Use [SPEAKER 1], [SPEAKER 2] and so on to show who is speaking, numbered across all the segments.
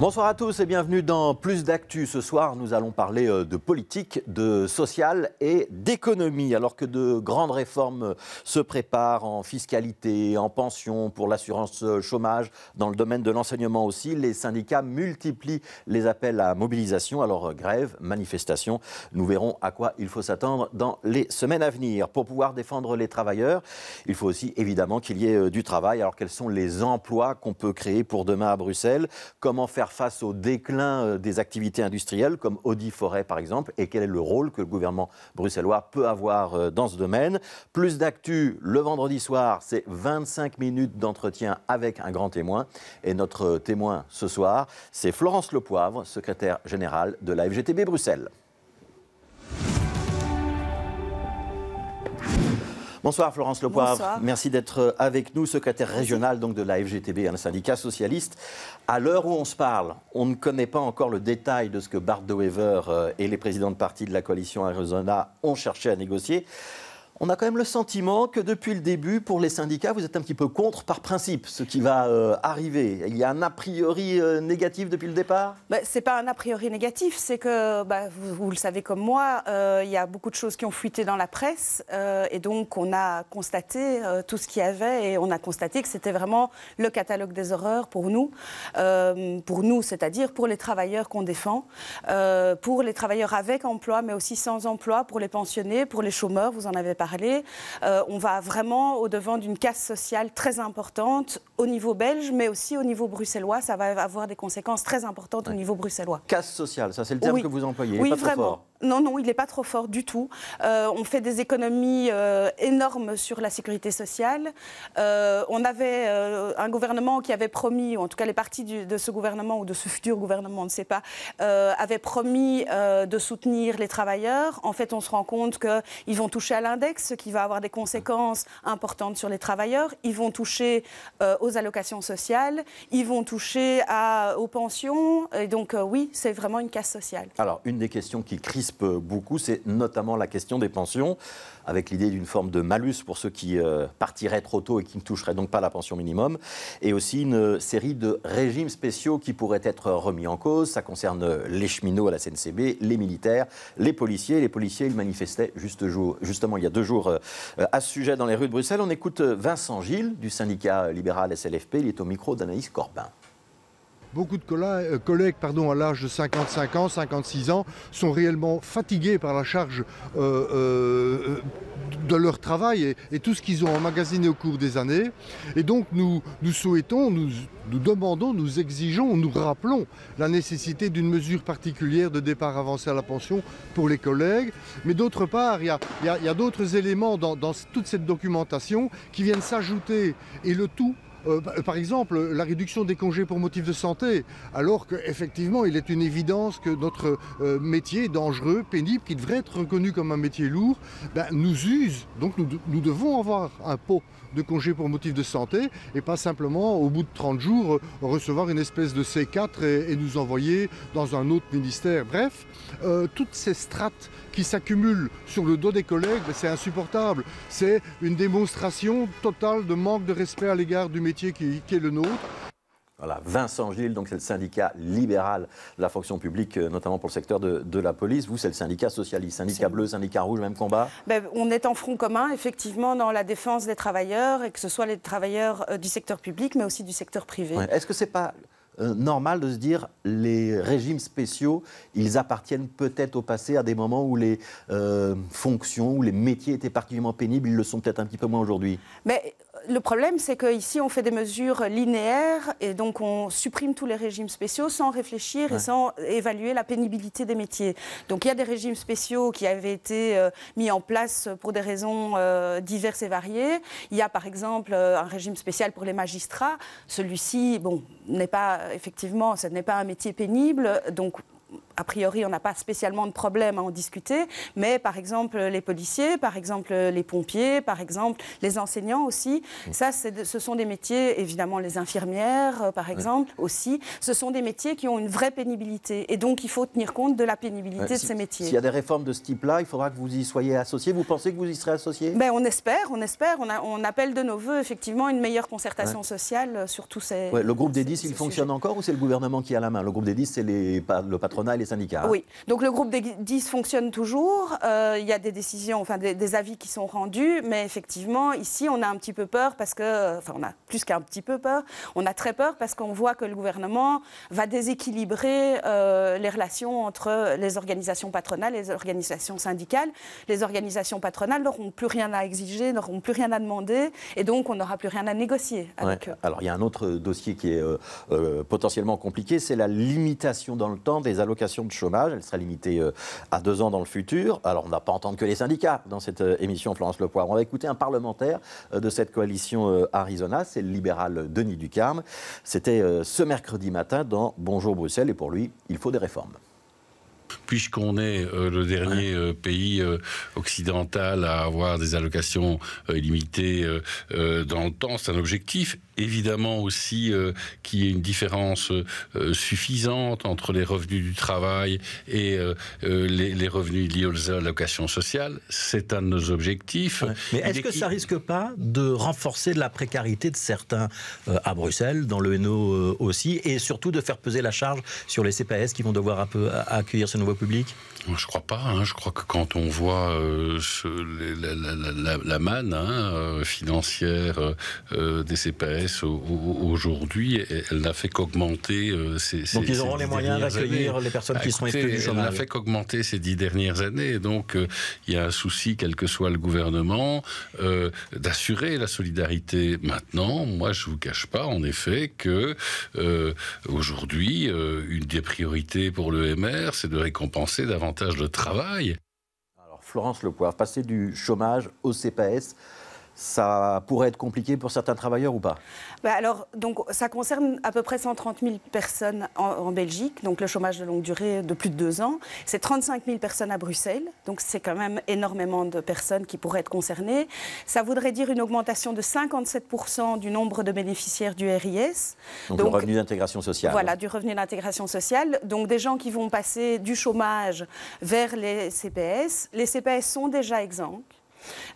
[SPEAKER 1] Bonsoir à tous et bienvenue dans Plus d'Actu. Ce soir, nous allons parler de politique, de social et d'économie. Alors que de grandes réformes se préparent en fiscalité, en pension, pour l'assurance chômage, dans le domaine de l'enseignement aussi, les syndicats multiplient les appels à mobilisation. Alors grève, manifestation, nous verrons à quoi il faut s'attendre dans les semaines à venir. Pour pouvoir défendre les travailleurs, il faut aussi évidemment qu'il y ait du travail. Alors quels sont les emplois qu'on peut créer pour demain à Bruxelles? Comment faire face au déclin des activités industrielles comme Audi Forêt par exemple, et quel est le rôle que le gouvernement bruxellois peut avoir dans ce domaine. Plus d'actu le vendredi soir, c'est 25 minutes d'entretien avec un grand témoin, et notre témoin ce soir, c'est Florence Lepoivre, secrétaire générale de la FGTB Bruxelles. Bonsoir Florence Lepoivre,
[SPEAKER 2] Bonsoir.
[SPEAKER 1] Merci d'être avec nous, secrétaire régionale donc, de la FGTB, un syndicat socialiste. À l'heure où on se parle, on ne connaît pas encore le détail de ce que Bart De Wever et les présidents de parti de la coalition Arizona ont cherché à négocier. On a quand même le sentiment que depuis le début, pour les syndicats, vous êtes un petit peu contre par principe ce qui va arriver. Il y a un a priori négatif depuis le départ ?
[SPEAKER 2] Ce n'est pas un a priori négatif, c'est que, vous le savez comme moi, il y a beaucoup de choses qui ont fuité dans la presse et donc on a constaté tout ce qu'il y avait et on a constaté que c'était vraiment le catalogue des horreurs pour nous, c'est-à-dire pour les travailleurs qu'on défend, pour les travailleurs avec emploi mais aussi sans emploi, pour les pensionnés, pour les chômeurs, vous en avez parlé. On va vraiment au-devant d'une casse sociale très importante au niveau belge, mais aussi au niveau bruxellois. Ça va avoir des conséquences très importantes au niveau bruxellois.
[SPEAKER 1] Casse sociale, ça c'est le terme que vous employez.
[SPEAKER 2] Oui,
[SPEAKER 1] pas trop
[SPEAKER 2] vraiment.
[SPEAKER 1] Fort.
[SPEAKER 2] Non, il n'est pas trop fort du tout. On fait des économies énormes sur la sécurité sociale. On avait un gouvernement qui avait promis, ou en tout cas les partis de ce gouvernement ou de ce futur gouvernement, on ne sait pas, avaient promis de soutenir les travailleurs. En fait, on se rend compte qu'ils vont toucher à l'index, ce qui va avoir des conséquences importantes sur les travailleurs. Ils vont toucher aux allocations sociales, ils vont toucher aux pensions. Et donc, oui, c'est vraiment une casse sociale.
[SPEAKER 1] Alors, une des questions qui crispe beaucoup, c'est notamment la question des pensions, avec l'idée d'une forme de malus pour ceux qui partiraient trop tôt et qui ne toucheraient donc pas la pension minimum, et aussi une série de régimes spéciaux qui pourraient être remis en cause. Ça concerne les cheminots à la SNCB, les militaires, les policiers. Les policiers, ils manifestaient justement il y a 2 jours à ce sujet dans les rues de Bruxelles. On écoute Vincent Gilles du syndicat libéral SLFP, il est au micro d'Anaïs Corbin.
[SPEAKER 3] Beaucoup de collègues à l'âge de 55 ans, 56 ans, sont réellement fatigués par la charge de leur travail et tout ce qu'ils ont emmagasiné au cours des années. Et donc nous souhaitons, nous demandons, nous exigeons, nous rappelons la nécessité d'une mesure particulière de départ avancé à la pension pour les collègues. Mais d'autre part, il y a d'autres éléments dans toute cette documentation qui viennent s'ajouter, et le tout. Par exemple, la réduction des congés pour motif de santé, alors qu'effectivement, il est une évidence que notre métier dangereux, pénible, qui devrait être reconnu comme un métier lourd, nous use. Donc nous devons avoir un pot de congés pour motif de santé et pas simplement, au bout de 30 jours, recevoir une espèce de C4 et nous envoyer dans un autre ministère. Bref, toutes ces strates qui s'accumulent sur le dos des collègues, c'est insupportable. C'est une démonstration totale de manque de respect à l'égard du métier qui est le nôtre.
[SPEAKER 1] Voilà, Vincent Gilles, donc c'est le syndicat libéral de la fonction publique, notamment pour le secteur de la police. Vous, c'est le syndicat socialiste, syndicat bleu, syndicat rouge, même combat.
[SPEAKER 2] On est en front commun, effectivement, dans la défense des travailleurs, et que ce soit les travailleurs du secteur public, mais aussi du secteur privé.
[SPEAKER 1] Ouais. Est-ce que c'est pas normal de se dire les régimes spéciaux, ils appartiennent peut-être au passé à des moments où les fonctions, où les métiers étaient particulièrement pénibles, ils le sont peut-être un petit peu moins aujourd'hui?
[SPEAKER 2] Mais le problème, c'est qu'ici, on fait des mesures linéaires et donc on supprime tous les régimes spéciaux sans réfléchir et sans évaluer la pénibilité des métiers. Donc il y a des régimes spéciaux qui avaient été mis en place pour des raisons diverses et variées. Il y a par exemple un régime spécial pour les magistrats. Celui-ci, n'est pas, effectivement, ce n'est pas un métier pénible, donc a priori, on n'a pas spécialement de problème à en discuter, mais par exemple les policiers, par exemple les pompiers, par exemple les enseignants aussi, ça, ce sont des métiers, évidemment les infirmières, par exemple, aussi, ce sont des métiers qui ont une vraie pénibilité. Et donc, il faut tenir compte de la pénibilité de ces métiers.
[SPEAKER 1] S'il y a des réformes de ce type-là, il faudra que vous y soyez associés. Vous pensez que vous y serez associés?
[SPEAKER 2] Ben, on espère. On appelle de nos voeux, effectivement, une meilleure concertation sociale sur tous ces...
[SPEAKER 1] Le groupe des 10, il fonctionne encore ou c'est le gouvernement qui a la main? Le groupe des 10, c'est le patronat et les syndicats.
[SPEAKER 2] Oui. Donc, le groupe des 10 fonctionne toujours. Il y a des décisions, enfin des avis qui sont rendus. Mais effectivement, ici, on a un petit peu peur parce que... Enfin, on a plus qu'un petit peu peur. On a très peur parce qu'on voit que le gouvernement va déséquilibrer les relations entre les organisations patronales et les organisations syndicales. Les organisations patronales n'auront plus rien à exiger, n'auront plus rien à demander, et donc on n'aura plus rien à négocier avec eux.
[SPEAKER 1] Alors il y a un autre dossier qui est potentiellement compliqué, c'est la limitation dans le temps des allocations de chômage. Elle sera limitée à 2 ans dans le futur. Alors on n'a pas entendu que les syndicats dans cette émission, Florence Lepoire. On va écouter un parlementaire de cette coalition Arizona, c'est le libéral Denis Ducarme. C'était ce mercredi matin dans Bonjour Bruxelles, et pour lui, il faut des réformes.
[SPEAKER 4] Puisqu'on est le dernier pays occidental à avoir des allocations limitées dans le temps, c'est un objectif. Évidemment aussi qu'il y ait une différence suffisante entre les revenus du travail et les revenus liés aux allocations sociales. C'est un de nos objectifs.
[SPEAKER 5] Ouais. Mais est-ce que ça risque pas de renforcer la précarité de certains à Bruxelles, dans le Hainaut aussi, et surtout de faire peser la charge sur les CPAS qui vont devoir un peu accueillir ce nouveau public?
[SPEAKER 4] Je crois pas. Je crois que quand on voit la manne financière des CPAS aujourd'hui, elle n'a fait qu'augmenter
[SPEAKER 5] donc ils auront les moyens d'accueillir les personnes qui sont exclues du chômage.
[SPEAKER 4] Elle n'a fait qu'augmenter ces 10 dernières années. Donc il y a un souci, quel que soit le gouvernement, d'assurer la solidarité. Maintenant, moi je ne vous cache pas en effet que aujourd'hui, une des priorités pour le MR, c'est de récompenser davantage de travail.
[SPEAKER 1] Alors Florence Lepoire, passer du chômage au CPAS, ça pourrait être compliqué pour certains travailleurs ou pas?
[SPEAKER 2] Alors, donc, ça concerne à peu près 130 000 personnes en Belgique, donc le chômage de longue durée de plus de 2 ans. C'est 35 000 personnes à Bruxelles, donc c'est quand même énormément de personnes qui pourraient être concernées. Ça voudrait dire une augmentation de 57% du nombre de bénéficiaires du RIS.
[SPEAKER 1] Donc le revenu d'intégration sociale.
[SPEAKER 2] Voilà, du revenu d'intégration sociale. Donc des gens qui vont passer du chômage vers les CPS. Les CPS sont déjà exempts.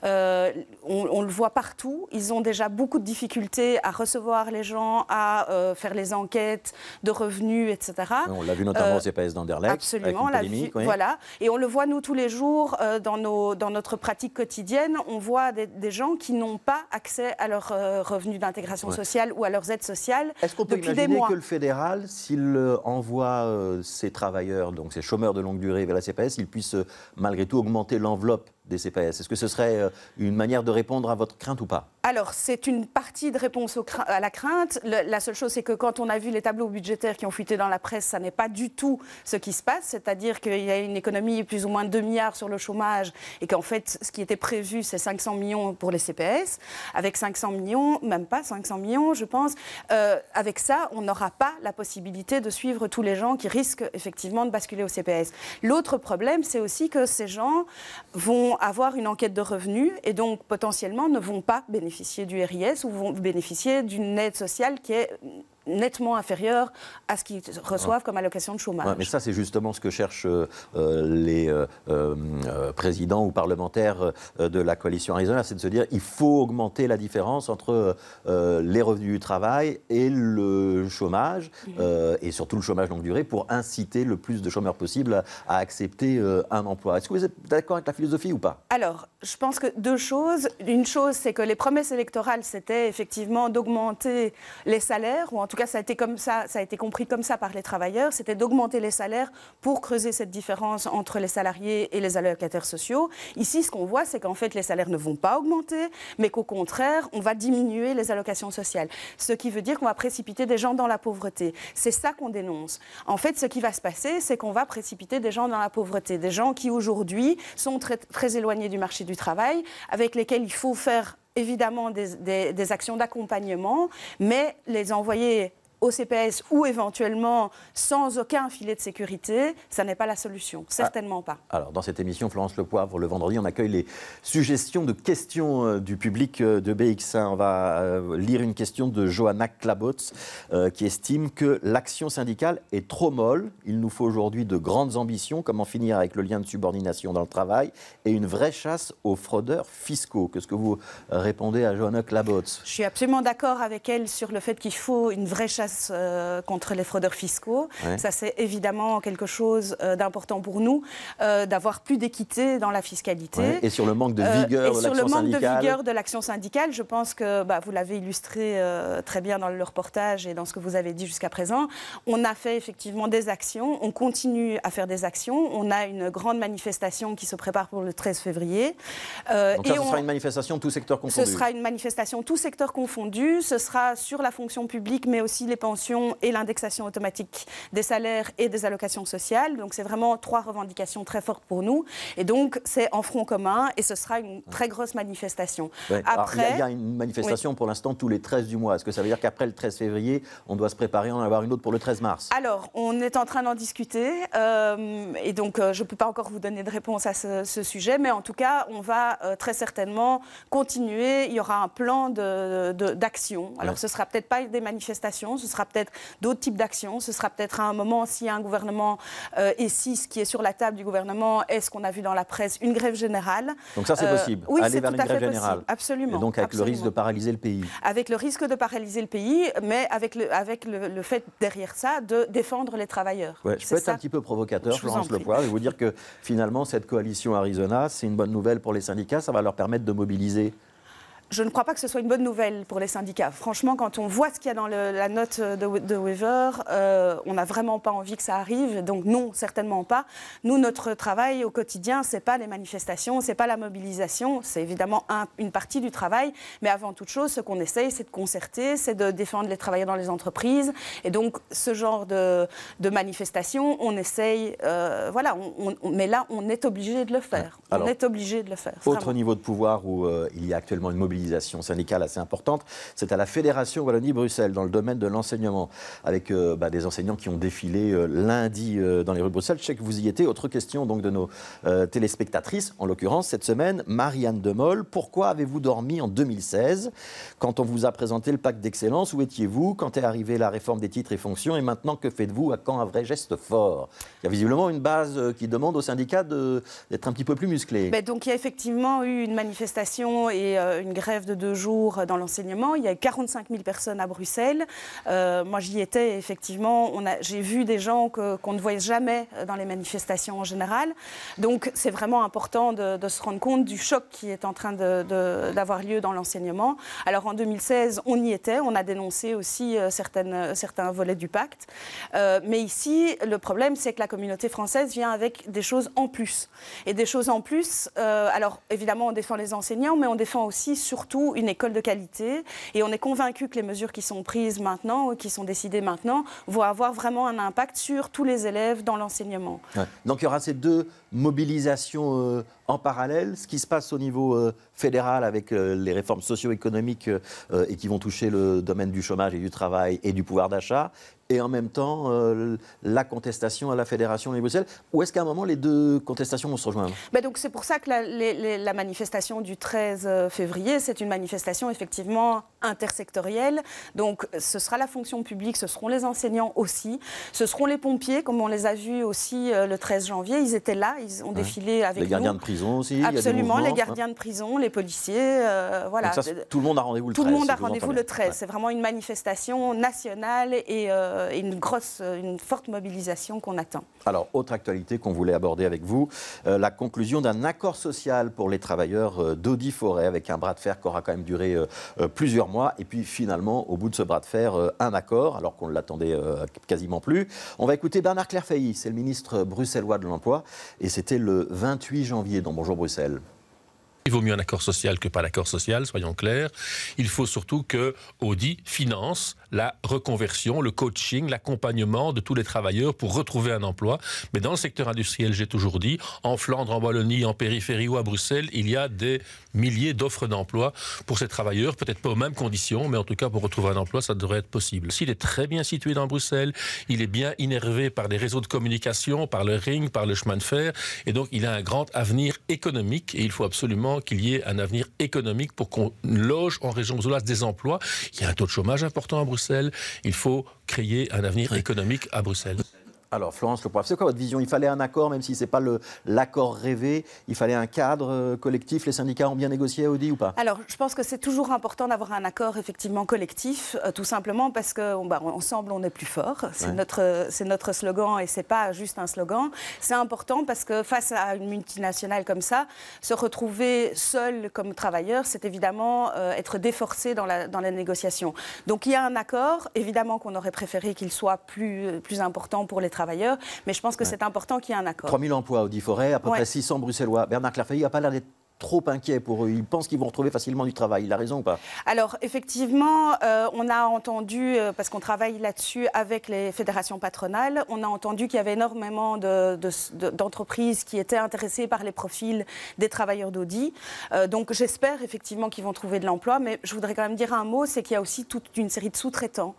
[SPEAKER 2] On le voit partout, ils ont déjà beaucoup de difficultés à recevoir les gens, à faire les enquêtes de revenus, etc.
[SPEAKER 1] On l'a vu notamment au CPS d'Anderlecht.
[SPEAKER 2] Absolument, on l'a vu, oui. Voilà. Et on le voit nous tous les jours dans notre pratique quotidienne, on voit des gens qui n'ont pas accès à leurs revenus d'intégration sociale ou à leurs aides sociales.
[SPEAKER 1] Est-ce qu'on peut imaginer que le fédéral, s'il envoie ces travailleurs, donc ces chômeurs de longue durée vers la CPS, il puisse malgré tout augmenter l'enveloppe des CPS? Est-ce que ce serait une manière de répondre à votre crainte ou pas?
[SPEAKER 2] Alors, c'est une partie de réponse à la crainte. La seule chose, c'est que quand on a vu les tableaux budgétaires qui ont fuité dans la presse, ça n'est pas du tout ce qui se passe. C'est-à-dire qu'il y a une économie plus ou moins de 2 milliards sur le chômage et qu'en fait, ce qui était prévu, c'est 500 millions pour les CPS. Avec 500 millions, même pas 500 millions, je pense, avec ça, on n'aura pas la possibilité de suivre tous les gens qui risquent effectivement de basculer au CPS. L'autre problème, c'est aussi que ces gens vont avoir une enquête de revenus et donc potentiellement ne vont pas bénéficier du RIS ou vont bénéficier d'une aide sociale qui est nettement inférieure à ce qu'ils reçoivent comme allocation de chômage.
[SPEAKER 1] Mais ça, c'est justement ce que cherchent les présidents ou parlementaires de la coalition Arizona, c'est de se dire qu'il faut augmenter la différence entre les revenus du travail et le chômage, et surtout le chômage longue durée, pour inciter le plus de chômeurs possible à accepter un emploi. Est-ce que vous êtes d'accord avec la philosophie ou pas?
[SPEAKER 2] Alors, je pense que 2 choses. Une chose, c'est que les promesses électorales, c'était effectivement d'augmenter les salaires, ou en tout cas, ça a été comme ça a été compris comme ça par les travailleurs, c'était d'augmenter les salaires pour creuser cette différence entre les salariés et les allocataires sociaux. Ici, ce qu'on voit, c'est qu'en fait, les salaires ne vont pas augmenter, mais qu'au contraire, on va diminuer les allocations sociales. Ce qui veut dire qu'on va précipiter des gens dans la pauvreté. C'est ça qu'on dénonce. En fait, ce qui va se passer, c'est qu'on va précipiter des gens dans la pauvreté, des gens qui aujourd'hui sont très, très éloignés du marché du travail, avec lesquels il faut faire évidemment des actions d'accompagnement, mais les envoyer au CPS ou éventuellement sans aucun filet de sécurité, ça n'est pas la solution, certainement pas.
[SPEAKER 1] Alors, dans cette émission, Florence Lepoivre, le vendredi, on accueille les suggestions de questions du public de BX1. On va lire une question de Johanna Klabots qui estime que l'action syndicale est trop molle. Il nous faut aujourd'hui de grandes ambitions. Comment finir avec le lien de subordination dans le travail et une vraie chasse aux fraudeurs fiscaux. Qu'est-ce que vous répondez à Johanna Klabots?
[SPEAKER 2] Je suis absolument d'accord avec elle sur le fait qu'il faut une vraie chasse contre les fraudeurs fiscaux. Ouais. Ça, c'est évidemment quelque chose d'important pour nous, d'avoir plus d'équité dans la fiscalité.
[SPEAKER 1] Ouais. Et sur le manque de vigueur de l'action syndicale.
[SPEAKER 2] Et sur le manque de vigueur de l'action syndicale, je pense que vous l'avez illustré très bien dans le reportage et dans ce que vous avez dit jusqu'à présent. On a fait effectivement des actions, on continue à faire des actions. On a une grande manifestation qui se prépare pour le 13 février.
[SPEAKER 1] Donc ça, ce sera une manifestation tout secteur confondu.
[SPEAKER 2] Ce sera une manifestation tout secteur confondu. Ce sera sur la fonction publique, mais aussi les pensions et l'indexation automatique des salaires et des allocations sociales. Donc c'est vraiment 3 revendications très fortes pour nous. Et donc c'est en front commun et ce sera une très grosse manifestation.
[SPEAKER 1] Ouais. Après, il y a une manifestation pour l'instant tous les 13 du mois. Est-ce que ça veut dire qu'après le 13 février, on doit se préparer à en avoir une autre pour le 13 mars?
[SPEAKER 2] Alors, on est en train d'en discuter et donc je ne peux pas encore vous donner de réponse à ce sujet, mais en tout cas, on va très certainement continuer. Il y aura un plan d'action. Alors, ce ne sera peut-être pas des manifestations, ce sera peut-être d'autres types d'actions. Ce sera peut-être à un moment, s'il y a un gouvernement, et si ce qui est sur la table du gouvernement est ce qu'on a vu dans la presse, une grève générale.
[SPEAKER 1] Donc ça, c'est possible,
[SPEAKER 2] oui,
[SPEAKER 1] aller vers une grève générale.
[SPEAKER 2] Possible. Absolument.
[SPEAKER 1] Et donc avec le risque de paralyser le pays.
[SPEAKER 2] Avec le risque de paralyser le pays, mais avec le fait derrière ça de défendre les travailleurs.
[SPEAKER 1] Ouais, je peux être un petit peu provocateur, Florence Lepoivre, et vous dire que finalement, cette coalition Arizona, c'est une bonne nouvelle pour les syndicats, ça va leur permettre de mobiliser.
[SPEAKER 2] Je ne crois pas que ce soit une bonne nouvelle pour les syndicats. Franchement, quand on voit ce qu'il y a dans la note de Weaver, on n'a vraiment pas envie que ça arrive. Donc non, certainement pas. Nous, notre travail au quotidien, ce n'est pas les manifestations, ce n'est pas la mobilisation. C'est évidemment une partie du travail. Mais avant toute chose, ce qu'on essaye, c'est de concerter, c'est de défendre les travailleurs dans les entreprises. Et donc, ce genre de manifestation, on essaye... voilà, mais là, on est obligé de le faire. Alors, on est obligé de le faire.
[SPEAKER 1] Autre vraiment. Niveau de pouvoir où il y a actuellement une mobilisation syndicale assez importante, c'est à la Fédération Wallonie-Bruxelles, dans le domaine de l'enseignement, avec des enseignants qui ont défilé lundi dans les rues de Bruxelles. Je sais que vous y étiez. Autre question donc de nos téléspectatrices, en l'occurrence cette semaine, Marianne Demol. Pourquoi avez-vous dormi en 2016 quand on vous a présenté le pacte d'excellence? Où étiez-vous quand est arrivée la réforme des titres et fonctions? Et maintenant, que faites-vous? À quand un vrai geste fort? Il y a visiblement une base qui demande aux syndicats d'être un petit peu plus musclés.
[SPEAKER 2] Donc il y a effectivement eu une manifestation et une grève de 2 jours dans l'enseignement. Il y a eu 45 000 personnes à Bruxelles. Moi, j'y étais, effectivement. J'ai vu des gens qu'on ne voyait jamais dans les manifestations en général. Donc, c'est vraiment important de se rendre compte du choc qui est en train d'avoir lieu dans l'enseignement. Alors, en 2016, on y était. On a dénoncé aussi certains volets du pacte. Mais ici, le problème, c'est que la communauté française vient avec des choses en plus. Et des choses en plus, alors, évidemment, on défend les enseignants, mais on défend aussi surtout une école de qualité. Et on est convaincu que les mesures qui sont prises maintenant, qui sont décidées maintenant, vont avoir vraiment un impact sur tous les élèves dans l'enseignement.
[SPEAKER 1] Ouais. Donc il y aura ces 2 mobilisations en parallèle. Ce qui se passe au niveau fédéral avec les réformes socio-économiques et qui vont toucher le domaine du chômage et du travail et du pouvoir d'achat. Et en même temps, la contestation à la Fédération de Bruxelles. Ou est-ce qu'à un moment, les 2 contestations vont se rejoindre?
[SPEAKER 2] Donc c'est pour ça que la manifestation du 13 février, c'est une manifestation effectivement intersectorielle. Donc ce sera la fonction publique, ce seront les enseignants aussi, ce seront les pompiers, comme on les a vus aussi le 13 janvier. Ils étaient là, ils ont défilé avec nous.
[SPEAKER 1] Les gardiens de prison aussi.
[SPEAKER 2] Absolument, les gardiens de prison, les policiers. Voilà.
[SPEAKER 1] Donc ça, tout le monde a rendez-vous le 13.
[SPEAKER 2] Tout le monde a rendez-vous le 13. Ouais. C'est vraiment une manifestation nationale et une forte mobilisation qu'on attend.
[SPEAKER 1] Alors, autre actualité qu'on voulait aborder avec vous, la conclusion d'un accord social pour les travailleurs d'Audi-Forêt, avec un bras de fer qui aura quand même duré plusieurs mois. Et puis finalement, au bout de ce bras de fer, un accord, alors qu'on ne l'attendait quasiment plus. On va écouter Bernard Clairfailly, c'est le ministre bruxellois de l'Emploi, et c'était le 28 janvier dans Bonjour Bruxelles.
[SPEAKER 6] Il vaut mieux un accord social que pas d'accord social, soyons clairs. Il faut surtout que Audi finance la reconversion, le coaching, l'accompagnement de tous les travailleurs pour retrouver un emploi. Mais dans le secteur industriel, j'ai toujours dit, en Flandre, en Wallonie, en périphérie ou à Bruxelles, il y a des milliers d'offres d'emploi pour ces travailleurs, peut-être pas aux mêmes conditions, mais en tout cas pour retrouver un emploi, ça devrait être possible. S'il est très bien situé dans Bruxelles, il est bien innervé par des réseaux de communication, par le ring, par le chemin de fer, et donc il a un grand avenir économique, et il faut absolument qu'il y ait un avenir économique pour qu'on loge en région bruxelloise des emplois. Il y a un taux de chômage important à Bruxelles, il faut créer un avenir économique à Bruxelles.
[SPEAKER 1] Alors, Florence Le Poivre, c'est quoi votre vision? Il fallait un accord, même si ce n'est pas l'accord rêvé. Il fallait un cadre collectif. Les syndicats ont bien négocié à Audi ou pas?
[SPEAKER 2] Alors, je pense que c'est toujours important d'avoir un accord effectivement collectif, tout simplement parce qu'ensemble, on est plus fort. C'est notre slogan et ce n'est pas juste un slogan. C'est important parce que face à une multinationale comme ça, se retrouver seul comme travailleur, c'est évidemment être déforcé dans la négociation. Donc, il y a un accord. Évidemment qu'on aurait préféré qu'il soit plus important pour les travailleurs, mais je pense que c'est important qu'il y ait un accord.
[SPEAKER 1] 3000 emplois Audi Forêt, à peu près 600 bruxellois. Bernard Clairfeuille n'a pas l'air d'être trop inquiet pour eux. Ils pensent qu'ils vont retrouver facilement du travail. Il a raison ou pas?
[SPEAKER 2] Alors, effectivement, on a entendu, parce qu'on travaille là-dessus avec les fédérations patronales, on a entendu qu'il y avait énormément d'entreprises qui étaient intéressées par les profils des travailleurs d'Audi. Donc, j'espère effectivement qu'ils vont trouver de l'emploi, mais je voudrais quand même dire un mot, c'est qu'il y a aussi toute une série de sous-traitants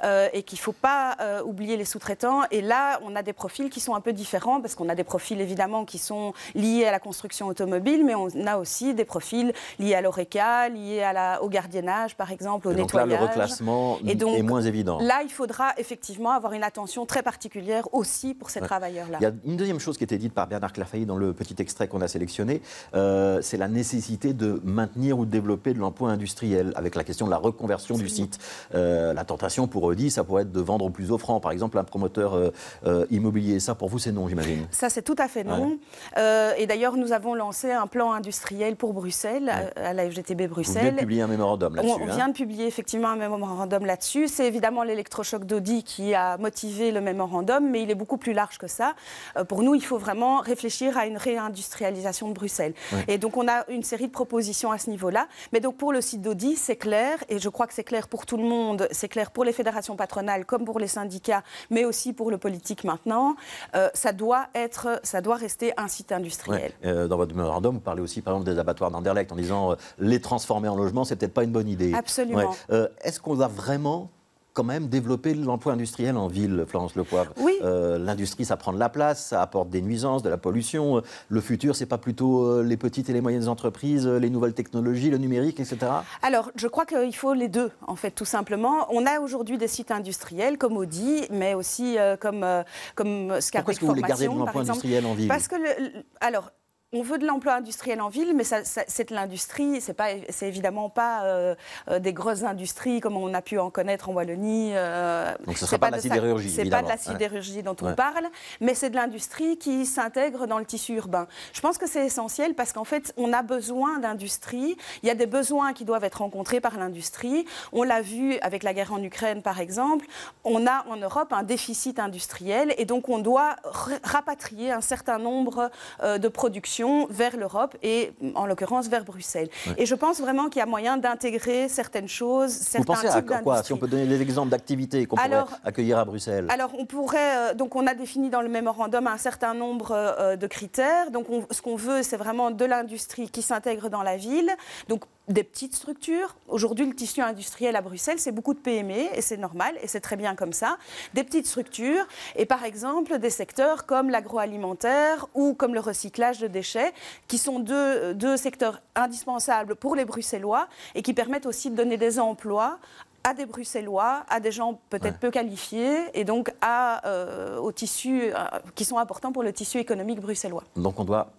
[SPEAKER 2] et qu'il ne faut pas oublier les sous-traitants. Et là, on a des profils qui sont un peu différents, parce qu'on a des profils évidemment qui sont liés à la construction automobile, mais on a aussi des profils liés à l'ORECA, liés au gardiennage, par exemple, au nettoyage.
[SPEAKER 1] Donc là, le reclassement est moins évident.
[SPEAKER 2] Là, il faudra effectivement avoir une attention très particulière aussi pour ces travailleurs-là.
[SPEAKER 1] Il y a une deuxième chose qui était dite par Bernard Clairfeuille dans le petit extrait qu'on a sélectionné, c'est la nécessité de maintenir ou de développer de l'emploi industriel, avec la question de la reconversion du site. La tentation pour Audi, ça pourrait être de vendre au plus offrant, par exemple, un promoteur immobilier. Ça, pour vous, c'est non, j'imagine?
[SPEAKER 2] Ça, c'est tout à fait non. Et d'ailleurs, nous avons lancé un plan industriel pour Bruxelles, à la FGTB Bruxelles. Vous venez
[SPEAKER 1] de publier un mémorandum là-dessus.
[SPEAKER 2] On vient de publier effectivement un mémorandum là-dessus. C'est évidemment l'électrochoc d'Audi qui a motivé le mémorandum, mais il est beaucoup plus large que ça. Pour nous, il faut vraiment réfléchir à une réindustrialisation de Bruxelles. Et donc, on a une série de propositions à ce niveau-là. Mais donc, pour le site d'Audi, c'est clair, et je crois que c'est clair pour tout le monde, c'est clair pour les fédérations patronales comme pour les syndicats, mais aussi pour le politique maintenant, ça doit rester un site industriel.
[SPEAKER 1] Dans votre mémorandum, vous parlez aussi par exemple des abattoirs d'Anderlecht en disant les transformer en logement, c'est peut-être pas une bonne idée.
[SPEAKER 2] Absolument.
[SPEAKER 1] Est-ce qu'on va vraiment quand même développer l'emploi industriel en ville, Florence Le Poivre?
[SPEAKER 2] Oui.
[SPEAKER 1] L'industrie, ça prend de la place, ça apporte des nuisances, de la pollution. Le futur, c'est pas plutôt les petites et les moyennes entreprises, les nouvelles technologies, le numérique, etc.
[SPEAKER 2] Alors, je crois qu'il faut les deux, en fait, tout simplement. On a aujourd'hui des sites industriels comme Audi, mais aussi comme Scarbeck Formation.
[SPEAKER 1] Pourquoi est-ce que vous voulez garder de l'emploi industriel en ville?
[SPEAKER 2] Parce que, on veut de l'emploi industriel en ville, mais c'est de l'industrie. C'est évidemment pas des grosses industries comme on a pu en connaître en Wallonie.
[SPEAKER 1] Donc ce ne sera pas de la sidérurgie,
[SPEAKER 2] c'est pas de la sidérurgie dont on parle, mais c'est de l'industrie qui s'intègre dans le tissu urbain. Je pense que c'est essentiel parce qu'en fait, on a besoin d'industrie. Il y a des besoins qui doivent être rencontrés par l'industrie. On l'a vu avec la guerre en Ukraine, par exemple. On a en Europe un déficit industriel et donc on doit rapatrier un certain nombre de productions vers l'Europe et en l'occurrence vers Bruxelles. Et je pense vraiment qu'il y a moyen d'intégrer certaines choses, certains types d'industries. Vous pensez à quoi?
[SPEAKER 1] Si on peut donner des exemples d'activités qu'on pourrait accueillir à Bruxelles.
[SPEAKER 2] Alors on pourrait, donc on a défini dans le mémorandum un certain nombre de critères. Donc ce qu'on veut, c'est vraiment de l'industrie qui s'intègre dans la ville. Donc des petites structures. Aujourd'hui, le tissu industriel à Bruxelles, c'est beaucoup de PME et c'est normal et c'est très bien comme ça. Des petites structures et par exemple des secteurs comme l'agroalimentaire ou comme le recyclage de déchets qui sont deux secteurs indispensables pour les Bruxellois et qui permettent aussi de donner des emplois à des Bruxellois, à des gens peut-être peu qualifiés et donc au tissu qui sont importants pour le tissu économique bruxellois.
[SPEAKER 1] Donc on doit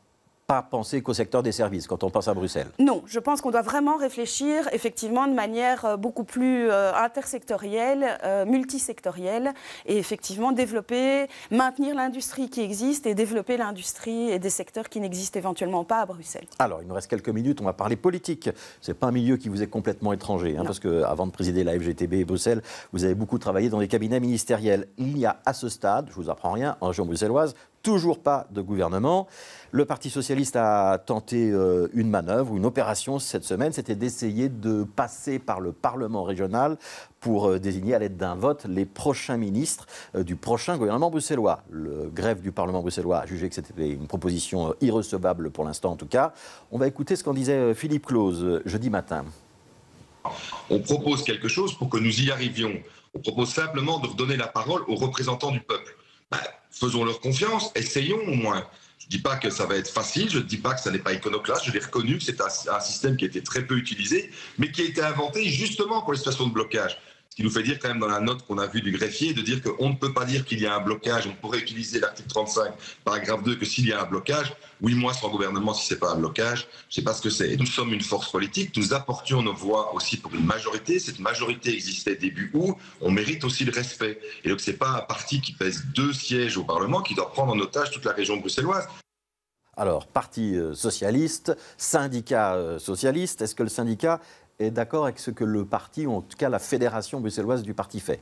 [SPEAKER 1] pas penser qu'au secteur des services quand on pense à Bruxelles.
[SPEAKER 2] Non, je pense qu'on doit vraiment réfléchir effectivement de manière beaucoup plus intersectorielle, multisectorielle et effectivement développer, maintenir l'industrie qui existe et développer l'industrie et des secteurs qui n'existent éventuellement pas à Bruxelles.
[SPEAKER 1] Alors, il nous reste quelques minutes, on va parler politique. C'est pas un milieu qui vous est complètement étranger, parce qu'avant de présider la FGTB et Bruxelles, vous avez beaucoup travaillé dans les cabinets ministériels. Il y a à ce stade, je vous apprends rien, en région bruxelloise, toujours pas de gouvernement. Le Parti socialiste a tenté une manœuvre, une opération cette semaine, c'était d'essayer de passer par le Parlement régional pour désigner à l'aide d'un vote les prochains ministres du prochain gouvernement bruxellois. Le greffe du Parlement bruxellois a jugé que c'était une proposition irrecevable pour l'instant en tout cas. On va écouter ce qu'en disait Philippe Claus jeudi matin.
[SPEAKER 7] On propose quelque chose pour que nous y arrivions. On propose simplement de redonner la parole aux représentants du peuple. Faisons leur confiance, essayons au moins. Je ne dis pas que ça va être facile, je ne dis pas que ça n'est pas iconoclaste, je l'ai reconnu que c'est un système qui a été très peu utilisé, mais qui a été inventé justement pour les situations de blocage. Ce qui nous fait dire quand même dans la note qu'on a vue du greffier, de dire qu'on ne peut pas dire qu'il y a un blocage, on pourrait utiliser l'article 35, paragraphe 2, que s'il y a un blocage, oui, moi, sans gouvernement, si ce n'est pas un blocage, je ne sais pas ce que c'est. Et nous sommes une force politique, nous apportions nos voix aussi pour une majorité, cette majorité existait début août, on mérite aussi le respect. Et donc, ce n'est pas un parti qui pèse 2 sièges au Parlement qui doit prendre en otage toute la région bruxelloise.
[SPEAKER 1] Alors, parti socialiste, syndicat socialiste, est-ce que le syndicat est d'accord avec ce que le parti, ou en tout cas la fédération bruxelloise du parti fait?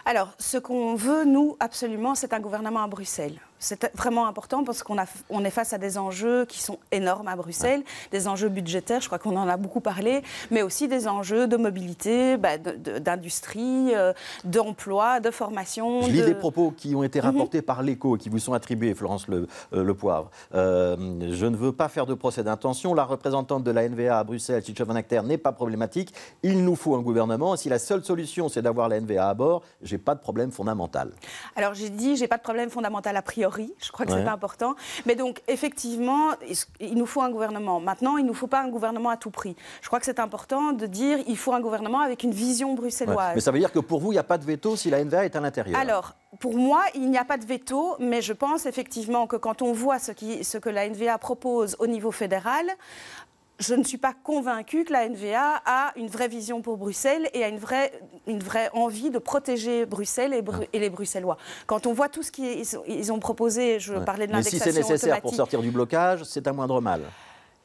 [SPEAKER 2] Alors, ce qu'on veut, nous, absolument, c'est un gouvernement à Bruxelles. C'est vraiment important parce qu'on est face à des enjeux qui sont énormes à Bruxelles, des enjeux budgétaires, je crois qu'on en a beaucoup parlé, mais aussi des enjeux de mobilité, d'industrie, d'emploi, de formation.
[SPEAKER 1] Je lis des propos qui ont été rapportés par l'Écho et qui vous sont attribués, Florence Le Poivre. Je ne veux pas faire de procès d'intention. La représentante de la NVA à Bruxelles, Sietske van Achter, n'est pas problématique. Il nous faut un gouvernement. Si la seule solution, c'est d'avoir la NVA à bord, j'ai pas de problème fondamental. Alors,
[SPEAKER 2] j'ai dit, j'ai pas de problème fondamental a priori. Je crois que c'est important. Mais donc, effectivement, il nous faut un gouvernement. Maintenant, il ne nous faut pas un gouvernement à tout prix. Je crois que c'est important de dire qu'il faut un gouvernement avec une vision bruxelloise.
[SPEAKER 1] Mais ça veut dire que pour vous, il n'y a pas de veto si la NVA est à l'intérieur?
[SPEAKER 2] Alors, pour moi, il n'y a pas de veto, mais je pense effectivement que quand on voit ce que la NVA propose au niveau fédéral, je ne suis pas convaincue que la NVA a une vraie vision pour Bruxelles et a une vraie envie de protéger Bruxelles et les Bruxellois. Quand on voit tout ce qu'ils ont proposé, je parlais de l'indexation automatique.
[SPEAKER 1] Mais si c'est nécessaire pour sortir du blocage, c'est un moindre mal.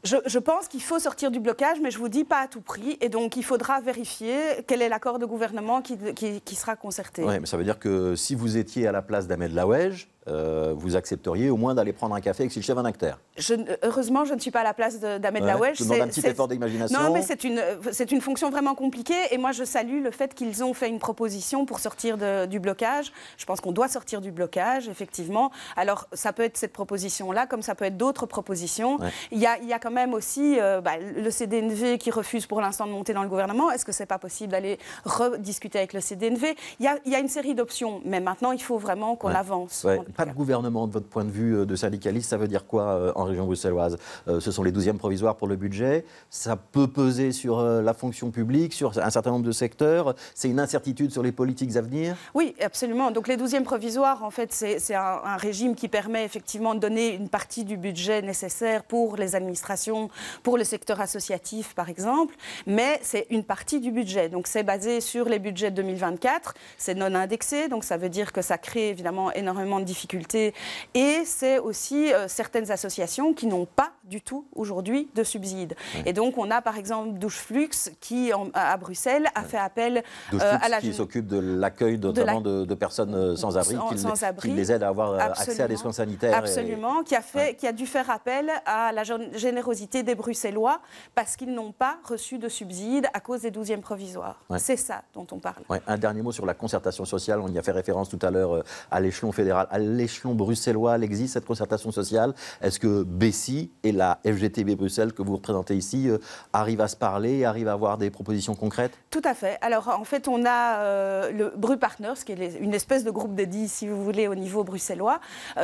[SPEAKER 2] Je pense qu'il faut sortir du blocage, mais je vous dis pas à tout prix. Et donc, il faudra vérifier quel est l'accord de gouvernement qui sera concerté.
[SPEAKER 1] Oui, mais ça veut dire que si vous étiez à la place d'Ahmed Laouedj, vous accepteriez au moins d'aller prendre un café avec Sietske van Achter.
[SPEAKER 2] Heureusement, je ne suis pas à la place d'Ahmed Laouedj.
[SPEAKER 1] Je demande un petit effort d'imagination.
[SPEAKER 2] Non, mais c'est une fonction vraiment compliquée. Et moi, je salue le fait qu'ils ont fait une proposition pour sortir du blocage. Je pense qu'on doit sortir du blocage, effectivement. Alors, ça peut être cette proposition-là, comme ça peut être d'autres propositions. Ouais. Il y a quand même aussi le CDNV qui refuse pour l'instant de monter dans le gouvernement. Est-ce que c'est pas possible d'aller rediscuter avec le CDNV? Il y a une série d'options. Mais maintenant, il faut vraiment qu'on avance.
[SPEAKER 1] Ouais. Pas de gouvernement, de votre point de vue de syndicaliste, ça veut dire quoi en région bruxelloise? Ce sont les 12e provisoires pour le budget. Ça peut peser sur la fonction publique, sur un certain nombre de secteurs. C'est une incertitude sur les politiques à venir?
[SPEAKER 2] Oui, absolument. Donc les 12e provisoires, en fait, c'est un régime qui permet effectivement de donner une partie du budget nécessaire pour les administrations, pour le secteur associatif, par exemple. Mais c'est une partie du budget. Donc c'est basé sur les budgets de 2024. C'est non indexé, donc ça veut dire que ça crée évidemment énormément de difficultés. Et c'est aussi certaines associations qui n'ont pas du tout aujourd'hui de subsides. Oui. Et donc on a par exemple Doucheflux qui à Bruxelles a fait appel
[SPEAKER 1] à la qui s'occupe de l'accueil notamment de personnes sans abri, qui les aide à avoir accès à des soins sanitaires.
[SPEAKER 2] Absolument, qui a dû faire appel à la générosité des Bruxellois parce qu'ils n'ont pas reçu de subsides à cause des 12e provisoires. Ouais. C'est ça dont on parle.
[SPEAKER 1] Ouais. Un dernier mot sur la concertation sociale. On y a fait référence tout à l'heure à l'échelon fédéral. À l'échelon bruxellois, elle existe cette concertation sociale. Est-ce que Bessie et la FGTB Bruxelles que vous représentez ici arrivent à se parler, arrivent à avoir des propositions concrètes?
[SPEAKER 2] Tout à fait. Alors en fait, on a le Bru Partners, qui est une espèce de groupe dédié, si vous voulez, au niveau bruxellois,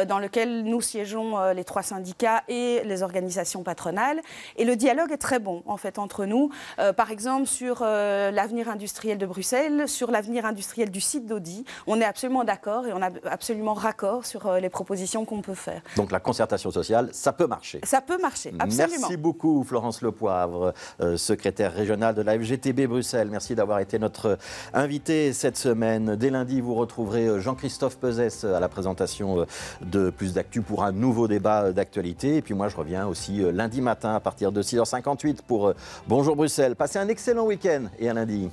[SPEAKER 2] dans lequel nous siégeons les 3 syndicats et les organisations patronales. Et le dialogue est très bon, en fait, entre nous. Par exemple, sur l'avenir industriel de Bruxelles, sur l'avenir industriel du site d'Audi, on est absolument d'accord et on a absolument raccord sur les propositions qu'on peut faire.
[SPEAKER 1] Donc la concertation sociale, ça peut marcher.
[SPEAKER 2] Ça peut marcher, absolument.
[SPEAKER 1] Merci beaucoup Florence Le Poivre, secrétaire régionale de la FGTB Bruxelles. Merci d'avoir été notre invitée cette semaine. Dès lundi, vous retrouverez Jean-Christophe Peuzès à la présentation de Plus d'Actu pour un nouveau débat d'actualité. Et puis moi, je reviens aussi lundi matin à partir de 6h58 pour Bonjour Bruxelles. Passez un excellent week-end et à lundi.